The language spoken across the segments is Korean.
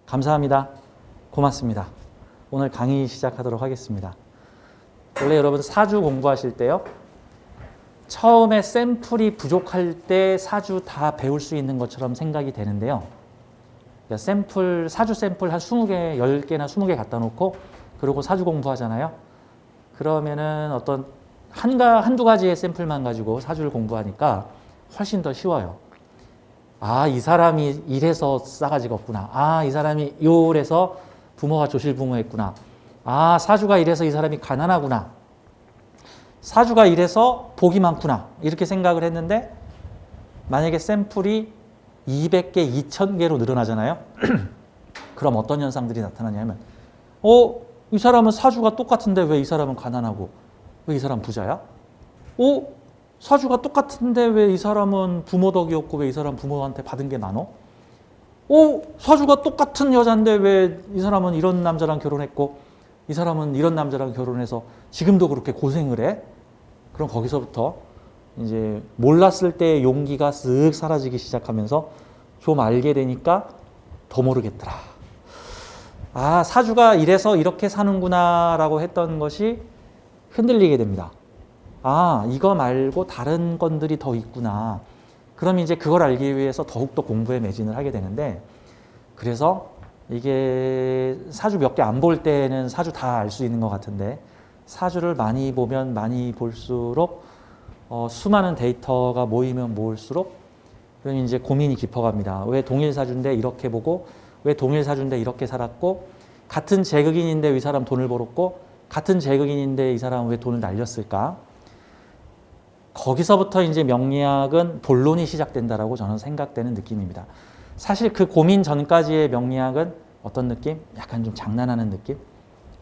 감사합니다. 고맙습니다. 오늘 강의 시작하도록 하겠습니다. 원래 여러분 사주 공부하실 때요, 처음에 샘플이 부족할 때 사주 다 배울 수 있는 것처럼 생각이 되는데요. 사주 샘플 한 20개, 10개나 20개 갖다 놓고 그리고 사주 공부하잖아요. 그러면은 어떤 한두 가지의 샘플만 가지고 사주를 공부하니까 훨씬 더 쉬워요. 아, 이 사람이 이래서 싸가지가 없구나. 아, 이 사람이 요래서 부모가 조실부모했구나. 아, 사주가 이래서 이 사람이 가난하구나. 사주가 이래서 복이 많구나. 이렇게 생각을 했는데 만약에 샘플이 200개, 2000개로 늘어나잖아요. 그럼 어떤 현상들이 나타나냐면 이 사람은 사주가 똑같은데 왜 이 사람은 가난하고 왜 이 사람 부자야? 사주가 똑같은데 왜 이 사람은 부모 덕이 없고 왜 이 사람 부모한테 받은 게 많어? 사주가 똑같은 여잔데 왜 이 사람은 이런 남자랑 결혼했고 이 사람은 이런 남자랑 결혼해서 지금도 그렇게 고생을 해? 그럼 거기서부터 이제 몰랐을 때의 용기가 쓱 사라지기 시작하면서 좀 알게 되니까 더 모르겠더라. 아, 사주가 이래서 이렇게 사는구나 라고 했던 것이 흔들리게 됩니다. 아, 이거 말고 다른 건들이 더 있구나. 그럼 이제 그걸 알기 위해서 더욱더 공부에 매진을 하게 되는데, 그래서 이게 사주 몇 개 안 볼 때는 사주 다 알 수 있는 것 같은데 사주를 많이 보면 많이 볼수록 수많은 데이터가 모이면 모을수록 그럼 이제 고민이 깊어갑니다. 왜 동일 사주인데 이렇게 보고 왜 동일 사주인데 이렇게 살았고 같은 제극인인데 이 사람 돈을 벌었고 같은 제극인인데 이 사람은 왜 돈을 날렸을까? 거기서부터 이제 명리학은 본론이 시작된다라고 저는 생각되는 느낌입니다. 사실 그 고민 전까지의 명리학은 어떤 느낌? 약간 좀 장난하는 느낌?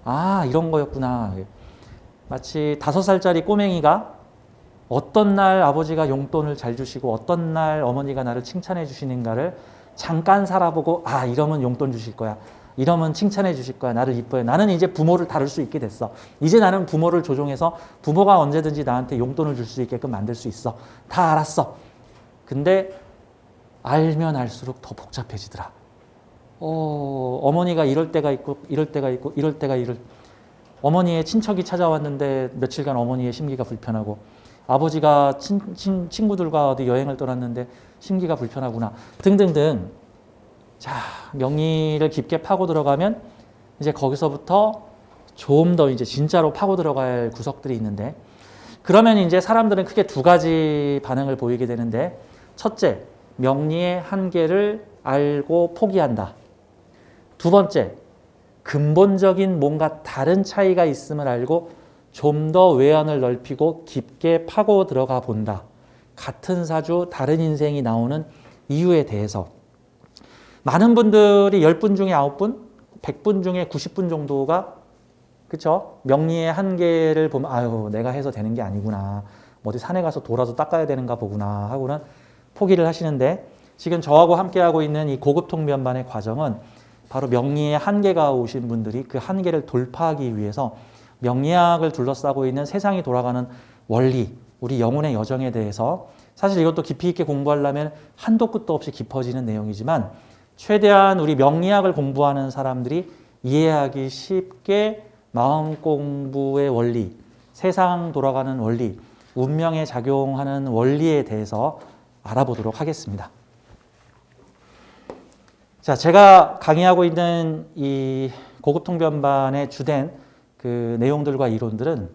아, 이런 거였구나. 마치 5살짜리 꼬맹이가 어떤 날 아버지가 용돈을 잘 주시고 어떤 날 어머니가 나를 칭찬해 주시는가를 잠깐 살아보고 아, 이러면 용돈 주실 거야. 이러면 칭찬해 주실 거야. 나를 이뻐해. 나는 이제 부모를 다룰 수 있게 됐어. 이제 나는 부모를 조종해서 부모가 언제든지 나한테 용돈을 줄 수 있게끔 만들 수 있어. 다 알았어. 근데 알면 알수록 더 복잡해지더라. 어머니가 이럴 때가 있고 이럴 때가 있고 이럴 때가 어머니의 친척이 찾아왔는데 며칠간 어머니의 심기가 불편하고 아버지가 친구들과 어디 여행을 떠났는데 심기가 불편하구나 등등등. 자, 명리를 깊게 파고 들어가면 이제 거기서부터 좀 더 이제 진짜로 파고 들어갈 구석들이 있는데, 그러면 이제 사람들은 크게 두 가지 반응을 보이게 되는데, 첫째, 명리의 한계를 알고 포기한다. 두 번째, 근본적인 뭔가 다른 차이가 있음을 알고 좀 더 외연을 넓히고 깊게 파고 들어가 본다. 같은 사주, 다른 인생이 나오는 이유에 대해서. 많은 분들이 10분 중에 9분, 100분 중에 90분 정도가 그쵸? 명리의 한계를 보면 아유, 내가 해서 되는 게 아니구나. 어디 산에 가서 돌아서 닦아야 되는가 보구나 하고는 포기를 하시는데, 지금 저하고 함께하고 있는 이 고급 통변반의 과정은 바로 명리의 한계가 오신 분들이 그 한계를 돌파하기 위해서 명리학을 둘러싸고 있는 세상이 돌아가는 원리, 우리 영혼의 여정에 대해서, 사실 이것도 깊이 있게 공부하려면 한도 끝도 없이 깊어지는 내용이지만 최대한 우리 명리학을 공부하는 사람들이 이해하기 쉽게 마음 공부의 원리, 세상 돌아가는 원리, 운명에 작용하는 원리에 대해서 알아보도록 하겠습니다. 자, 제가 강의하고 있는 이 고급 통변반의 주된 그 내용들과 이론들은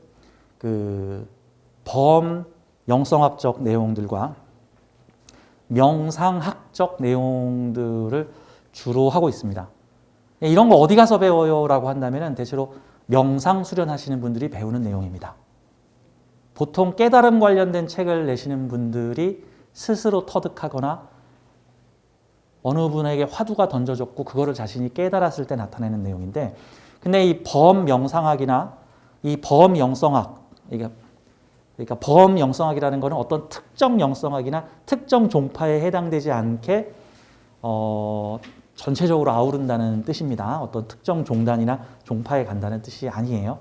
그 범영성학적 내용들과 명상학적 내용들을 주로 하고 있습니다. 이런 거 어디 가서 배워요? 라고 한다면 대체로 명상 수련하시는 분들이 배우는 내용입니다. 보통 깨달음 관련된 책을 내시는 분들이 스스로 터득하거나 어느 분에게 화두가 던져졌고 그거를 자신이 깨달았을 때 나타내는 내용인데, 근데 이 범명상학이나 이 범영성학, 그러니까 범영성학이라는 것은 어떤 특정 영성학이나 특정 종파에 해당되지 않게 전체적으로 아우른다는 뜻입니다. 어떤 특정 종단이나 종파에 간다는 뜻이 아니에요.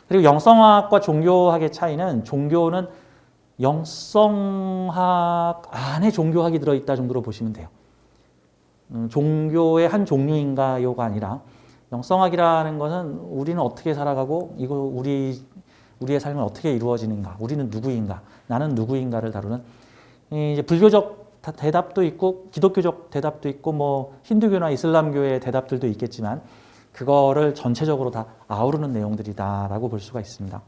그리고 영성학과 종교학의 차이는 종교는 영성학 안에 종교학이 들어있다 정도로 보시면 돼요. 종교의 한 종류인가요가 아니라 영성학이라는 것은 우리는 어떻게 살아가고 이거 우리의 삶은 어떻게 이루어지는가, 우리는 누구인가, 나는 누구인가를 다루는 이제 불교적 대답도 있고 기독교적 대답도 있고 뭐 힌두교나 이슬람교의 대답들도 있겠지만 그거를 전체적으로 다 아우르는 내용들이다라고 볼 수가 있습니다.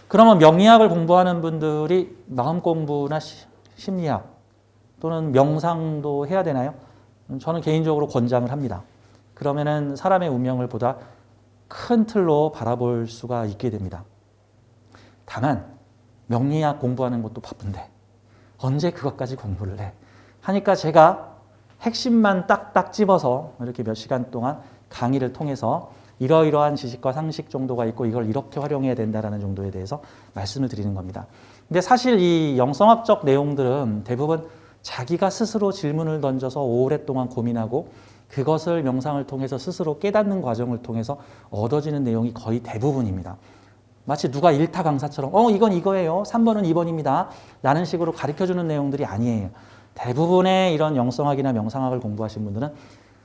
그러면 명리학을 공부하는 분들이 마음 공부나 심리학 또는 명상도 해야 되나요? 저는 개인적으로 권장을 합니다. 그러면은 사람의 운명을 보다 큰 틀로 바라볼 수가 있게 됩니다. 다만 명리학 공부하는 것도 바쁜데 언제 그것까지 공부를 해? 하니까 제가 핵심만 딱딱 집어서 이렇게 몇 시간 동안 강의를 통해서 이러이러한 지식과 상식 정도가 있고 이걸 이렇게 활용해야 된다는 정도에 대해서 말씀을 드리는 겁니다. 근데 사실 이 영성학적 내용들은 대부분 자기가 스스로 질문을 던져서 오랫동안 고민하고 그것을 명상을 통해서 스스로 깨닫는 과정을 통해서 얻어지는 내용이 거의 대부분입니다. 마치 누가 일타 강사처럼 이건 이거예요. 3번은 2번입니다. 라는 식으로 가르쳐주는 내용들이 아니에요. 대부분의 이런 영성학이나 명상학을 공부하신 분들은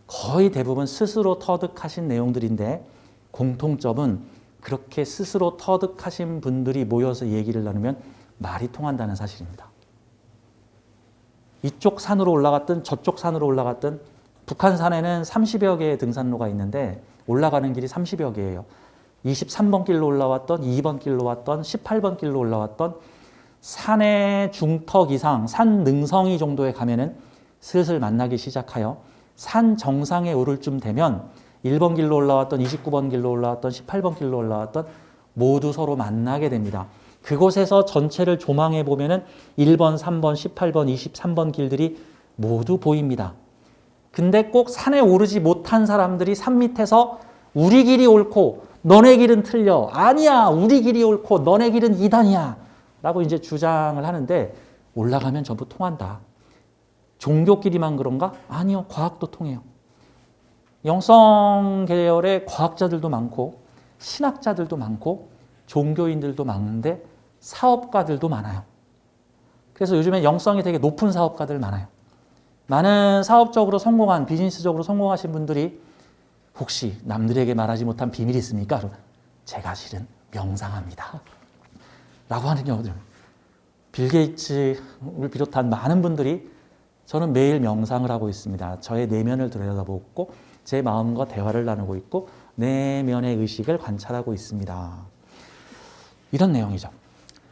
거의 대부분 스스로 터득하신 내용들인데 공통점은 그렇게 스스로 터득하신 분들이 모여서 얘기를 나누면 말이 통한다는 사실입니다. 이쪽 산으로 올라갔든 저쪽 산으로 올라갔든 북한산에는 30여 개의 등산로가 있는데 올라가는 길이 30여 개예요. 23번 길로 올라왔던 2번 길로 왔던 18번 길로 올라왔던 산의 중턱 이상, 산 능성이 정도에 가면은 슬슬 만나기 시작하여 산 정상에 오를 쯤 되면 1번 길로 올라왔던 29번 길로 올라왔던 18번 길로 올라왔던 모두 서로 만나게 됩니다. 그곳에서 전체를 조망해 보면은 1번, 3번, 18번, 23번 길들이 모두 보입니다. 근데 꼭 산에 오르지 못한 사람들이 산 밑에서 우리 길이 옳고 너네 길은 틀려. 아니야. 우리 길이 옳고 너네 길은 이단이야. 라고 이제 주장을 하는데 올라가면 전부 통한다. 종교끼리만 그런가? 아니요. 과학도 통해요. 영성 계열의 과학자들도 많고 신학자들도 많고 종교인들도 많은데 사업가들도 많아요. 그래서 요즘에 영성이 되게 높은 사업가들 많아요. 많은 사업적으로 성공한, 비즈니스적으로 성공하신 분들이 혹시 남들에게 말하지 못한 비밀이 있습니까? 제가 실은 명상합니다. 라고 하는 경우들. 빌 게이츠를 비롯한 많은 분들이 저는 매일 명상을 하고 있습니다. 저의 내면을 들여다보고 제 마음과 대화를 나누고 있고 내면의 의식을 관찰하고 있습니다. 이런 내용이죠.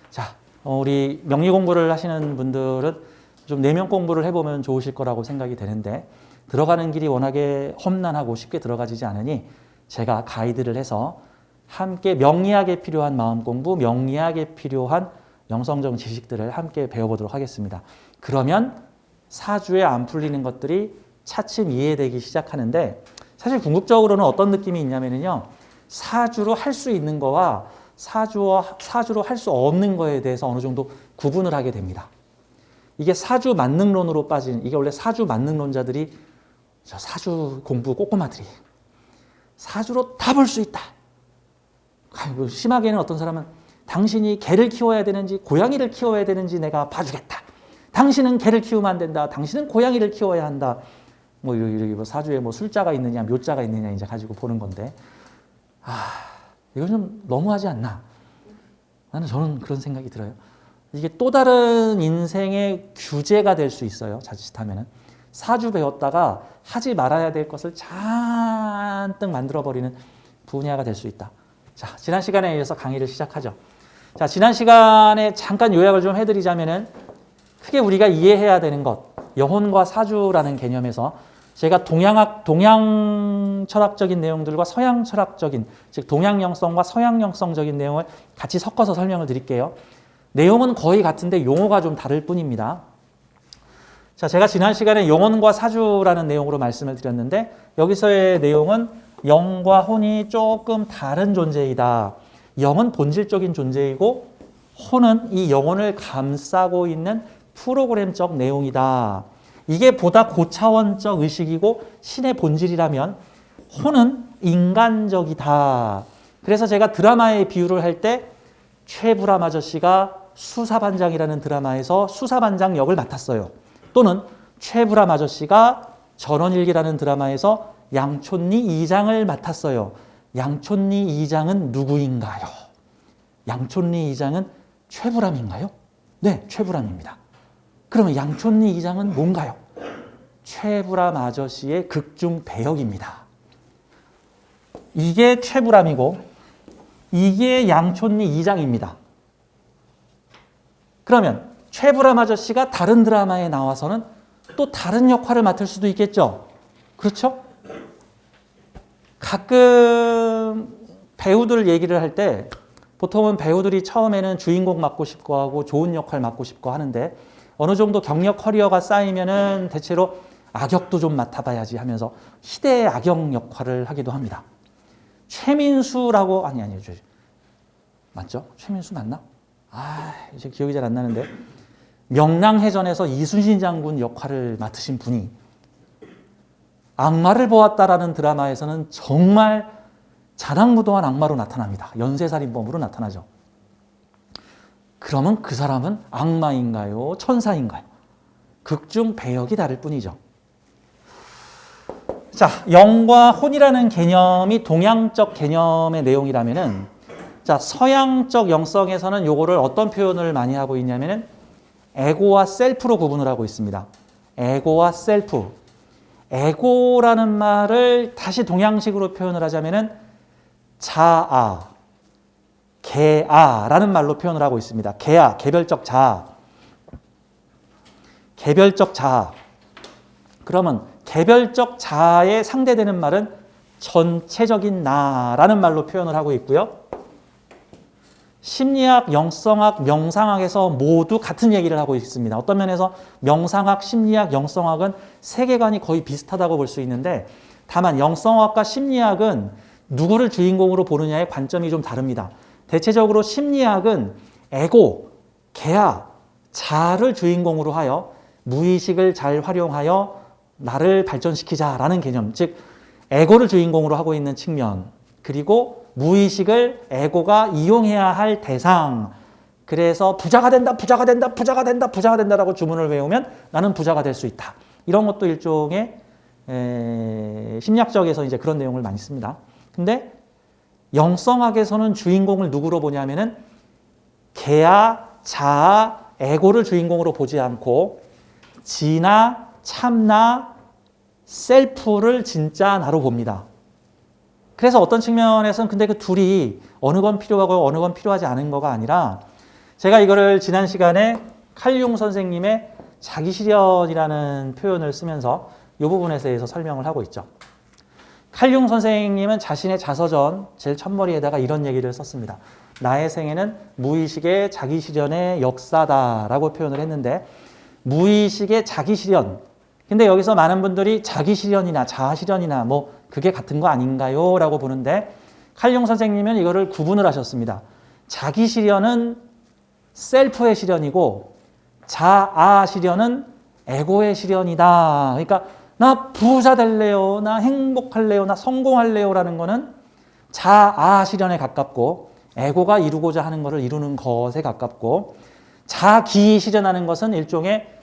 자, 우리 명리 공부를 하시는 분들은 좀 내면 공부를 해보면 좋으실 거라고 생각이 되는데 들어가는 길이 워낙에 험난하고 쉽게 들어가지지 않으니 제가 가이드를 해서 함께 명리학에 필요한 마음 공부, 명리학에 필요한 영성적 지식들을 함께 배워보도록 하겠습니다. 그러면 사주에 안 풀리는 것들이 차츰 이해되기 시작하는데 사실 궁극적으로는 어떤 느낌이 있냐면요. 사주로 할 수 있는 거와 사주로 할 수 없는 거에 대해서 어느 정도 구분을 하게 됩니다. 이게 사주 만능론으로 빠진, 이게 원래 사주 만능론자들이 저 사주 공부 꼬꼬마들이 사주로 다 볼 수 있다. 심하게는 어떤 사람은 당신이 개를 키워야 되는지 고양이를 키워야 되는지 내가 봐주겠다. 당신은 개를 키우면 안 된다. 당신은 고양이를 키워야 한다. 뭐 이렇게 사주에 뭐 술자가 있느냐 묘자가 있느냐 이제 가지고 보는 건데 이건 좀 너무하지 않나. 저는 그런 생각이 들어요. 이게 또 다른 인생의 규제가 될 수 있어요. 자칫하면은. 사주 배웠다가 하지 말아야 될 것을 잔뜩 만들어버리는 분야가 될 수 있다. 자, 지난 시간에 이어서 강의를 시작하죠. 자, 지난 시간에 잠깐 요약을 좀 해드리자면은 크게 우리가 이해해야 되는 것, 영혼과 사주라는 개념에서 제가 동양 철학적인 내용들과 서양 철학적인, 즉 동양 영성과 서양 영성적인 내용을 같이 섞어서 설명을 드릴게요. 내용은 거의 같은데 용어가 좀 다를 뿐입니다. 자, 제가 지난 시간에 영혼과 사주라는 내용으로 말씀을 드렸는데 여기서의 내용은 영과 혼이 조금 다른 존재이다. 영은 본질적인 존재이고 혼은 이 영혼을 감싸고 있는 프로그램적 내용이다. 이게 보다 고차원적 의식이고 신의 본질이라면 호는 인간적이다. 그래서 제가 드라마의 비유를 할 때 최불암 아저씨가 수사반장이라는 드라마에서 수사반장 역을 맡았어요. 또는 최불암 아저씨가 전원일기라는 드라마에서 양촌리 이장을 맡았어요. 양촌리 이장은 누구인가요? 양촌리 이장은 최불암인가요? 네, 최불암입니다. 그러면 양촌리 이장은 뭔가요? 최불암 아저씨의 극중 배역입니다. 이게 최불암이고 이게 양촌리 이장입니다. 그러면 최불암 아저씨가 다른 드라마에 나와서는 또 다른 역할을 맡을 수도 있겠죠. 그렇죠? 가끔 배우들 얘기를 할 때 보통은 배우들이 처음에는 주인공 맡고 싶고 하고 좋은 역할 맡고 싶고 하는데 어느 정도 경력 커리어가 쌓이면은 대체로 악역도 좀 맡아봐야지 하면서 희대의 악역 역할을 하기도 합니다. 최민수라고 아니요 맞죠? 최민수 맞나? 이제 기억이 잘 안 나는데 명랑해전에서 이순신 장군 역할을 맡으신 분이 악마를 보았다라는 드라마에서는 정말 자랑무도한 악마로 나타납니다. 연쇄살인범으로 나타나죠. 그러면 그 사람은 악마인가요? 천사인가요? 극중 배역이 다를 뿐이죠. 자, 영과 혼이라는 개념이 동양적 개념의 내용이라면은 자, 서양적 영성에서는 요거를 어떤 표현을 많이 하고 있냐면은 에고와 셀프로 구분을 하고 있습니다. 에고와 셀프. 에고라는 말을 다시 동양식으로 표현을 하자면은 자아, 개아라는 말로 표현을 하고 있습니다. 개아, 개별적 자아. 개별적 자아. 그러면 개별적 자아에 상대되는 말은 전체적인 나라는 말로 표현을 하고 있고요. 심리학, 영성학, 명상학에서 모두 같은 얘기를 하고 있습니다. 어떤 면에서 명상학, 심리학, 영성학은 세계관이 거의 비슷하다고 볼 수 있는데 다만 영성학과 심리학은 누구를 주인공으로 보느냐의 관점이 좀 다릅니다. 대체적으로 심리학은 에고, 개아, 자를 주인공으로 하여 무의식을 잘 활용하여 나를 발전시키자라는 개념, 즉 에고를 주인공으로 하고 있는 측면, 그리고 무의식을 에고가 이용해야 할 대상. 그래서 부자가 된다, 부자가 된다, 부자가 된다, 부자가 된다라고 주문을 외우면 나는 부자가 될 수 있다. 이런 것도 일종의 심리학적에서 이제 그런 내용을 많이 씁니다. 근데 영성학에서는 주인공을 누구로 보냐면은 개아, 자아, 에고를 주인공으로 보지 않고 지나, 참나, 셀프를 진짜 나로 봅니다. 그래서 어떤 측면에서는 근데 그 둘이 어느 건 필요하고 어느 건 필요하지 않은 거가 아니라 제가 이거를 지난 시간에 칼융 선생님의 자기실현이라는 표현을 쓰면서 이 부분에 대해서 설명을 하고 있죠. 칼융 선생님은 자신의 자서전 제일 첫머리에다가 이런 얘기를 썼습니다. 나의 생애는 무의식의 자기실현의 역사다라고 표현을 했는데 무의식의 자기실현. 근데 여기서 많은 분들이 자기실현이나 자아실현이나 뭐 그게 같은 거 아닌가요? 라고 보는데 칼융 선생님은 이거를 구분을 하셨습니다. 자기실현은 셀프의 실현이고 자아 실현은 에고의 실현이다. 그러니까 나 부자 될래요, 나 행복할래요, 나 성공할래요 라는 거는 자아 실현에 가깝고 에고가 이루고자 하는 것을 이루는 것에 가깝고 자기 실현하는 것은 일종의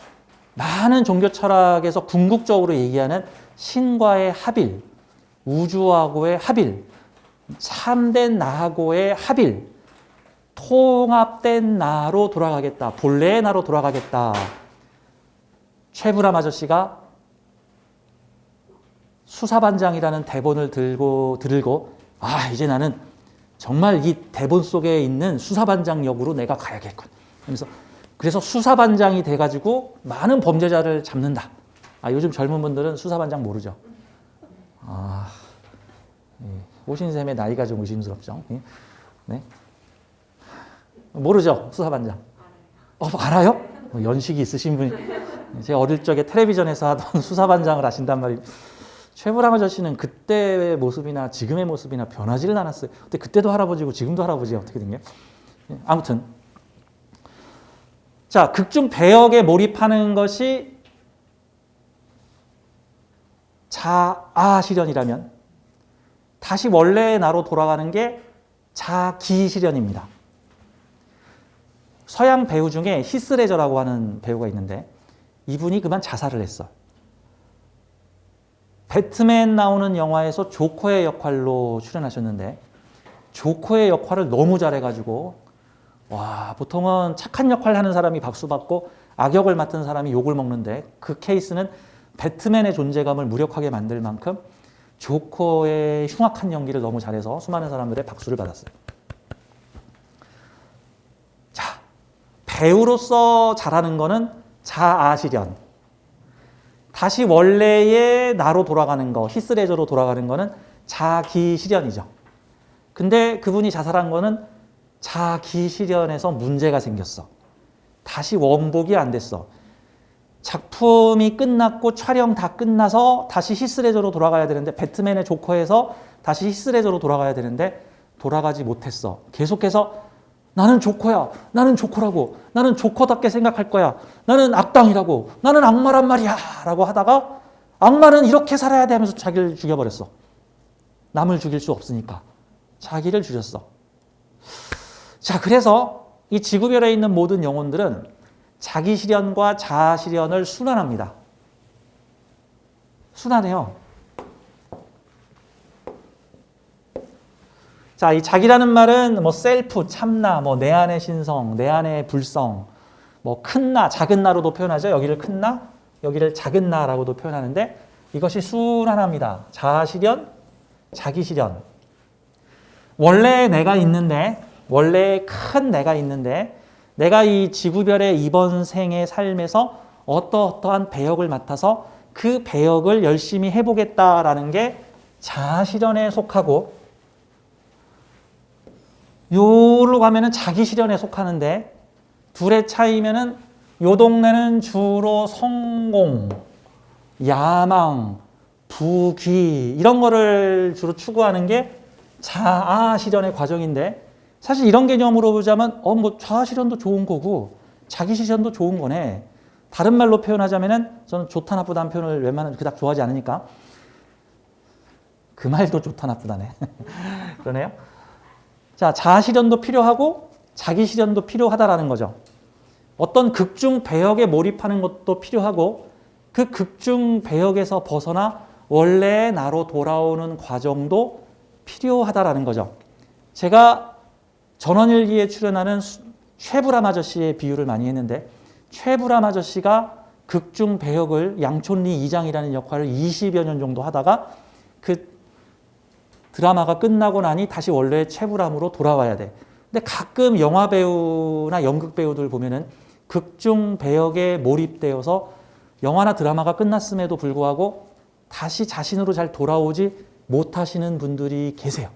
많은 종교 철학에서 궁극적으로 얘기하는 신과의 합일, 우주하고의 합일, 참된 나하고의 합일, 통합된 나로 돌아가겠다. 본래의 나로 돌아가겠다. 최불암 아저씨가 수사반장이라는 대본을 들고 이제 나는 정말 이 대본 속에 있는 수사반장 역으로 내가 가야겠군. 그래서 수사반장이 돼가지고 많은 범죄자를 잡는다. 요즘 젊은 분들은 수사반장 모르죠. 오신 셈의 나이가 좀 의심스럽죠. 네. 모르죠, 수사반장. 알아요? 연식이 있으신 분이. 제가 어릴 적에 텔레비전에서 하던 수사반장을 아신단 말이에요. 최불암 아저씨는 그때의 모습이나 지금의 모습이나 변하지를 않았어요. 근데 그때도 할아버지고 지금도 할아버지예요. 어떻게 된 게? 아무튼 자, 극중 배역에 몰입하는 것이 자아 실현이라면 다시 원래의 나로 돌아가는 게 자기실현입니다. 서양 배우 중에 히스레저라고 하는 배우가 있는데 이분이 그만 자살을 했어. 배트맨 나오는 영화에서 조커의 역할로 출연하셨는데 조커의 역할을 너무 잘해가지고 와, 보통은 착한 역할 하는 사람이 박수 받고 악역을 맡은 사람이 욕을 먹는데 그 케이스는 배트맨의 존재감을 무력하게 만들 만큼 조커의 흉악한 연기를 너무 잘해서 수많은 사람들의 박수를 받았어요. 자, 배우로서 잘하는 거는 자아실현. 다시 원래의 나로 돌아가는 거, 히스레저로 돌아가는 거는 자기실현이죠. 근데 그분이 자살한 거는 자기실현에서 문제가 생겼어. 다시 원복이 안 됐어. 작품이 끝났고 촬영 다 끝나서 다시 히스레저로 돌아가야 되는데 배트맨의 조커에서 다시 히스레저로 돌아가야 되는데 돌아가지 못했어. 계속해서 나는 조커야. 나는 조커라고. 나는 조커답게 생각할 거야. 나는 악당이라고. 나는 악마란 말이야. 라고 하다가 악마는 이렇게 살아야 돼 하면서 자기를 죽여버렸어. 남을 죽일 수 없으니까. 자기를 죽였어. 자, 그래서 이 지구별에 있는 모든 영혼들은 자기 실현과 자아 실현을 순환합니다. 순환해요. 자, 이 자기라는 말은 뭐 셀프, 참나, 뭐 내 안의 신성, 내 안의 불성, 뭐 큰 나, 작은 나로도 표현하죠. 여기를 큰 나, 여기를 작은 나라고도 표현하는데 이것이 순환합니다. 자아 실현, 자기 실현. 원래 내가 있는데, 원래 큰 내가 있는데 내가 이 지구별의 이번 생의 삶에서 어떠한 배역을 맡아서 그 배역을 열심히 해보겠다라는 게 자아 실현에 속하고 요로 가면은 자기 실현에 속하는데 둘의 차이면은 요 동네는 주로 성공, 야망, 부귀 이런 거를 주로 추구하는 게 자아 실현의 과정인데 사실 이런 개념으로 보자면 뭐 자아 실현도 좋은 거고 자기 실현도 좋은 거네. 다른 말로 표현하자면은 저는 좋다 나쁘다는 표현을 웬만하면 그닥 좋아하지 않으니까 그 말도 좋다 나쁘다네. 그러네요. 자, 자아 실현도 필요하고 자기 실현도 필요하다라는 거죠. 어떤 극중 배역에 몰입하는 것도 필요하고 그 극중 배역에서 벗어나 원래의 나로 돌아오는 과정도 필요하다라는 거죠. 제가 전원일기에 출연하는 최불암 아저씨의 비유를 많이 했는데 최불암 아저씨가 극중 배역을 양촌리 이장이라는 역할을 20여 년 정도 하다가 그 드라마가 끝나고 나니 다시 원래의 최불암으로 돌아와야 돼. 근데 가끔 영화 배우나 연극 배우들 보면은 극중 배역에 몰입되어서 영화나 드라마가 끝났음에도 불구하고 다시 자신으로 잘 돌아오지 못하시는 분들이 계세요.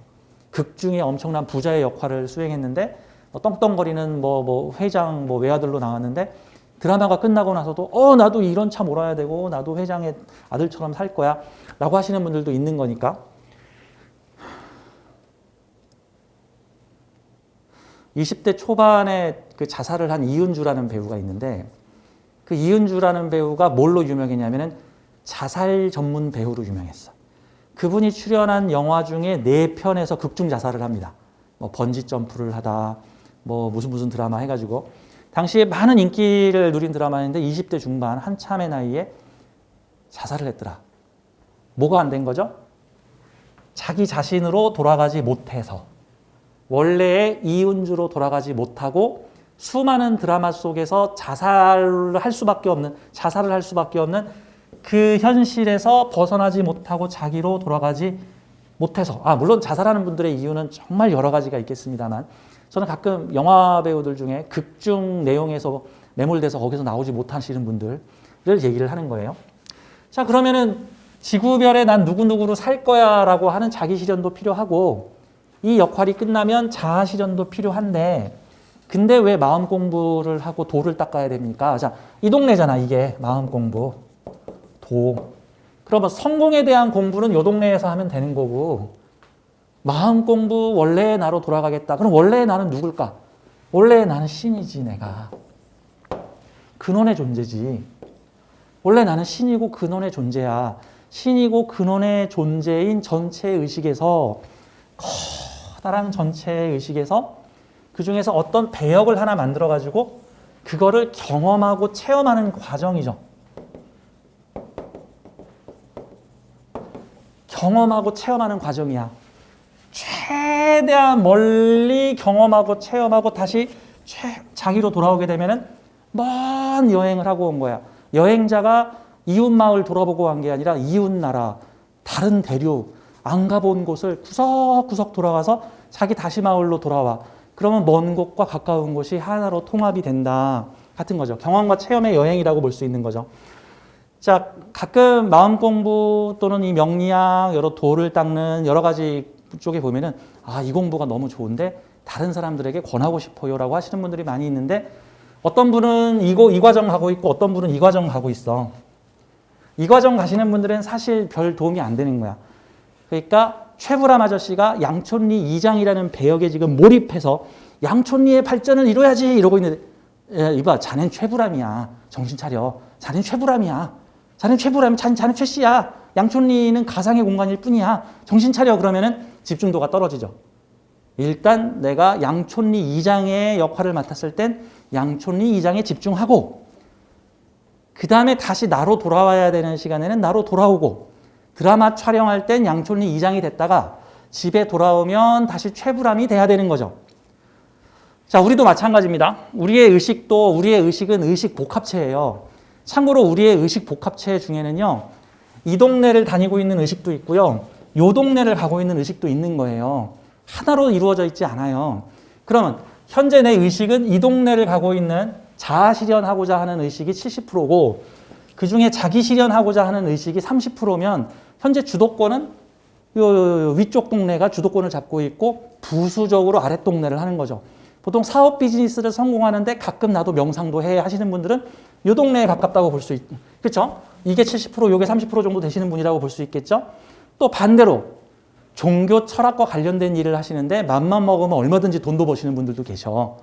극중에 엄청난 부자의 역할을 수행했는데 떵떵거리는 뭐 회장 외아들로 나왔는데 드라마가 끝나고 나서도 나도 이런 차 몰아야 되고 나도 회장의 아들처럼 살 거야 라고 하시는 분들도 있는 거니까 20대 초반에 그 자살을 한 이은주라는 배우가 있는데 그 이은주라는 배우가 뭘로 유명했냐면은 자살 전문 배우로 유명했어. 그분이 출연한 영화 중에 4편에서 극중 자살을 합니다. 뭐 번지 점프를 하다, 뭐 무슨 드라마 해가지고 당시에 많은 인기를 누린 드라마인데 20대 중반 한참의 나이에 자살을 했더라. 뭐가 안 된 거죠? 자기 자신으로 돌아가지 못해서 원래의 이은주로 돌아가지 못하고 수많은 드라마 속에서 자살을 할 수밖에 없는 그 현실에서 벗어나지 못하고 자기로 돌아가지 못해서 물론 자살하는 분들의 이유는 정말 여러 가지가 있겠습니다만 저는 가끔 영화 배우들 중에 극중 내용에서 매몰돼서 거기서 나오지 못하시는 분들을 얘기를 하는 거예요. 자, 그러면은 지구별에 난 누구누구로 살 거야 라고 하는 자기 실현도 필요하고 이 역할이 끝나면 자아 실현도 필요한데 근데 왜 마음 공부를 하고 도를 닦아야 됩니까? 자, 이 동네잖아 이게 마음 공부 도. 그러면 성공에 대한 공부는 이 동네에서 하면 되는 거고 마음 공부 원래의 나로 돌아가겠다. 그럼 원래의 나는 누굴까? 원래의 나는 신이지 내가. 근원의 존재지. 원래 나는 신이고 근원의 존재야. 신이고 근원의 존재인 전체의식에서 커다란 전체의식에서 그 중에서 어떤 배역을 하나 만들어 가지고 그거를 경험하고 체험하는 과정이죠. 경험하고 체험하는 과정이야. 최대한 멀리 경험하고 체험하고 다시 자기로 돌아오게 되면은 먼 여행을 하고 온 거야. 여행자가 이웃 마을 돌아보고 간 게 아니라 이웃 나라, 다른 대륙, 안 가본 곳을 구석구석 돌아가서 자기 다시 마을로 돌아와. 그러면 먼 곳과 가까운 곳이 하나로 통합이 된다. 같은 거죠. 경험과 체험의 여행이라고 볼 수 있는 거죠. 자, 가끔 마음 공부 또는 이 명리학, 여러 도를 닦는 여러 가지 쪽에 보면은 이 공부가 너무 좋은데 다른 사람들에게 권하고 싶어요 라고 하시는 분들이 많이 있는데 어떤 분은 이 과정 가고 있고 어떤 분은 이 과정 가고 있어. 이 과정 가시는 분들은 사실 별 도움이 안 되는 거야. 그러니까 최불암 아저씨가 양촌리 이장이라는 배역에 지금 몰입해서 양촌리의 발전을 이뤄야지 이러고 있는데 이봐, 자넨 최불암이야. 정신 차려. 자넨 최불암이야. 자넨 최불암, 자넨 최씨야. 양촌리는 가상의 공간일 뿐이야. 정신 차려. 그러면은 집중도가 떨어지죠. 일단 내가 양촌리 이장의 역할을 맡았을 땐 양촌리 이장에 집중하고 그 다음에 다시 나로 돌아와야 되는 시간에는 나로 돌아오고 드라마 촬영할 땐 양촌리 이장이 됐다가 집에 돌아오면 다시 최불암이 돼야 되는 거죠. 자, 우리도 마찬가지입니다. 우리의 의식은 의식 복합체예요. 참고로 우리의 의식 복합체 중에는요, 이 동네를 다니고 있는 의식도 있고요, 요 동네를 가고 있는 의식도 있는 거예요. 하나로 이루어져 있지 않아요. 그러면 현재 내 의식은 이 동네를 가고 있는 자아 실현하고자 하는 의식이 70%고 그 중에 자기 실현하고자 하는 의식이 30%면 현재 주도권은 위쪽 동네가 주도권을 잡고 있고 부수적으로 아랫 동네를 하는 거죠. 보통 사업 비즈니스를 성공하는데 가끔 나도 명상도 해 하시는 분들은 이 동네에 가깝다고 볼 수 있죠. 그렇죠? 이게 70%, 이게 30% 정도 되시는 분이라고 볼 수 있겠죠? 또 반대로 종교 철학과 관련된 일을 하시는데 맘만 먹으면 얼마든지 돈도 버시는 분들도 계셔.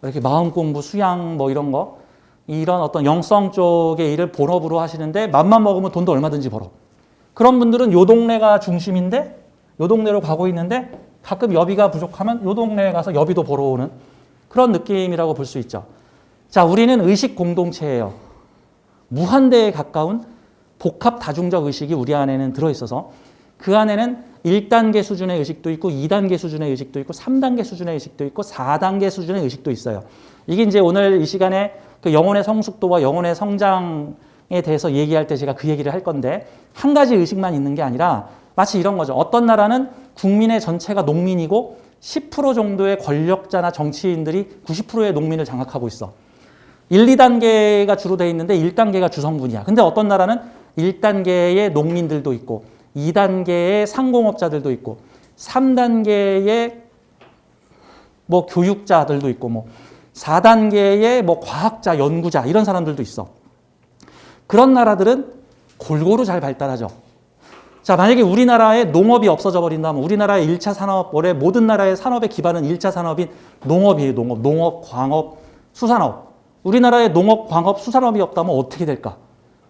이렇게 마음 공부, 수양 뭐 이런 거, 이런 어떤 영성 쪽의 일을 본업으로 하시는데 맘만 먹으면 돈도 얼마든지 벌어. 그런 분들은 요 동네가 중심인데 요 동네로 가고 있는데 가끔 여비가 부족하면 요 동네에 가서 여비도 벌어오는 그런 느낌이라고 볼 수 있죠. 자, 우리는 의식 공동체예요. 무한대에 가까운 복합 다중적 의식이 우리 안에는 들어있어서 그 안에는 1단계 수준의 의식도 있고 2단계 수준의 의식도 있고 3단계 수준의 의식도 있고 4단계 수준의 의식도 있어요. 이게 이제 오늘 이 시간에 그 영혼의 성숙도와 영혼의 성장에 대해서 얘기할 때 제가 그 얘기를 할 건데 한 가지 의식만 있는 게 아니라 마치 이런 거죠. 어떤 나라는 국민의 전체가 농민이고 10% 정도의 권력자나 정치인들이 90%의 농민을 장악하고 있어. 1, 2단계가 주로 돼 있는데 1단계가 주성분이야. 근데 어떤 나라는 1단계의 농민들도 있고 2단계의 상공업자들도 있고 3단계의 뭐 교육자들도 있고 뭐 4단계의 뭐 과학자, 연구자 이런 사람들도 있어. 그런 나라들은 골고루 잘 발달하죠. 자, 만약에 우리나라에 농업이 없어져 버린다면 우리나라의 1차 산업, 원래 모든 나라의 산업의 기반은 1차 산업인 농업이에요. 농업, 광업, 수산업. 우리나라에 농업, 광업, 수산업이 없다면 어떻게 될까?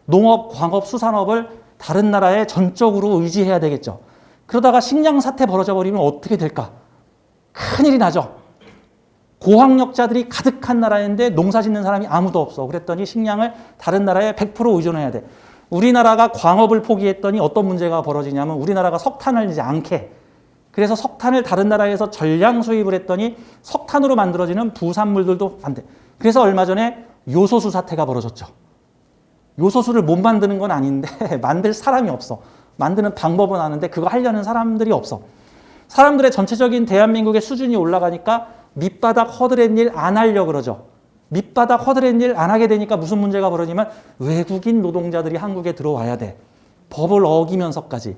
농업, 광업, 수산업을 다른 나라에 전적으로 의지해야 되겠죠. 그러다가 식량 사태 벌어져 버리면 어떻게 될까? 큰일이 나죠. 고학력자들이 가득한 나라인데 농사 짓는 사람이 아무도 없어. 그랬더니 식량을 다른 나라에 100% 의존해야 돼. 우리나라가 광업을 포기했더니 어떤 문제가 벌어지냐면 우리나라가 석탄을 이제 안 캐. 그래서 석탄을 다른 나라에서 전량 수입을 했더니 석탄으로 만들어지는 부산물들도 안 돼. 그래서 얼마 전에 요소수 사태가 벌어졌죠. 요소수를 못 만드는 건 아닌데 만들 사람이 없어. 만드는 방법은 아는데 그거 하려는 사람들이 없어. 사람들의 전체적인 대한민국의 수준이 올라가니까 밑바닥 허드렛 일 안 하려고 그러죠. 밑바닥 허드렛 일 안 하게 되니까 무슨 문제가 벌어지면 외국인 노동자들이 한국에 들어와야 돼. 법을 어기면서까지.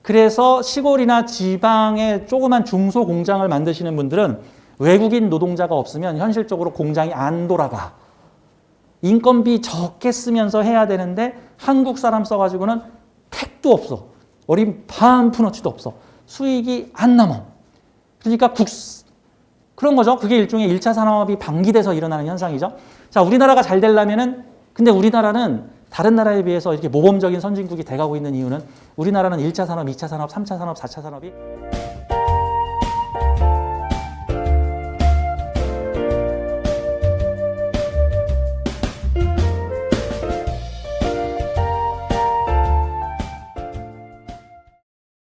그래서 시골이나 지방에 조그만 중소공장을 만드시는 분들은 외국인 노동자가 없으면 현실적으로 공장이 안 돌아가. 인건비 적게 쓰면서 해야 되는데 한국 사람 써가지고는 택도 없어. 어린 반 푼어치도 없어. 수익이 안 남아. 그러니까 그런 거죠. 그게 일종의 1차 산업이 방기돼서 일어나는 현상이죠. 자, 우리나라가 잘 되려면은 근데 우리나라는 다른 나라에 비해서 이렇게 모범적인 선진국이 돼가고 있는 이유는 우리나라는 1차 산업, 2차 산업, 3차 산업, 4차 산업이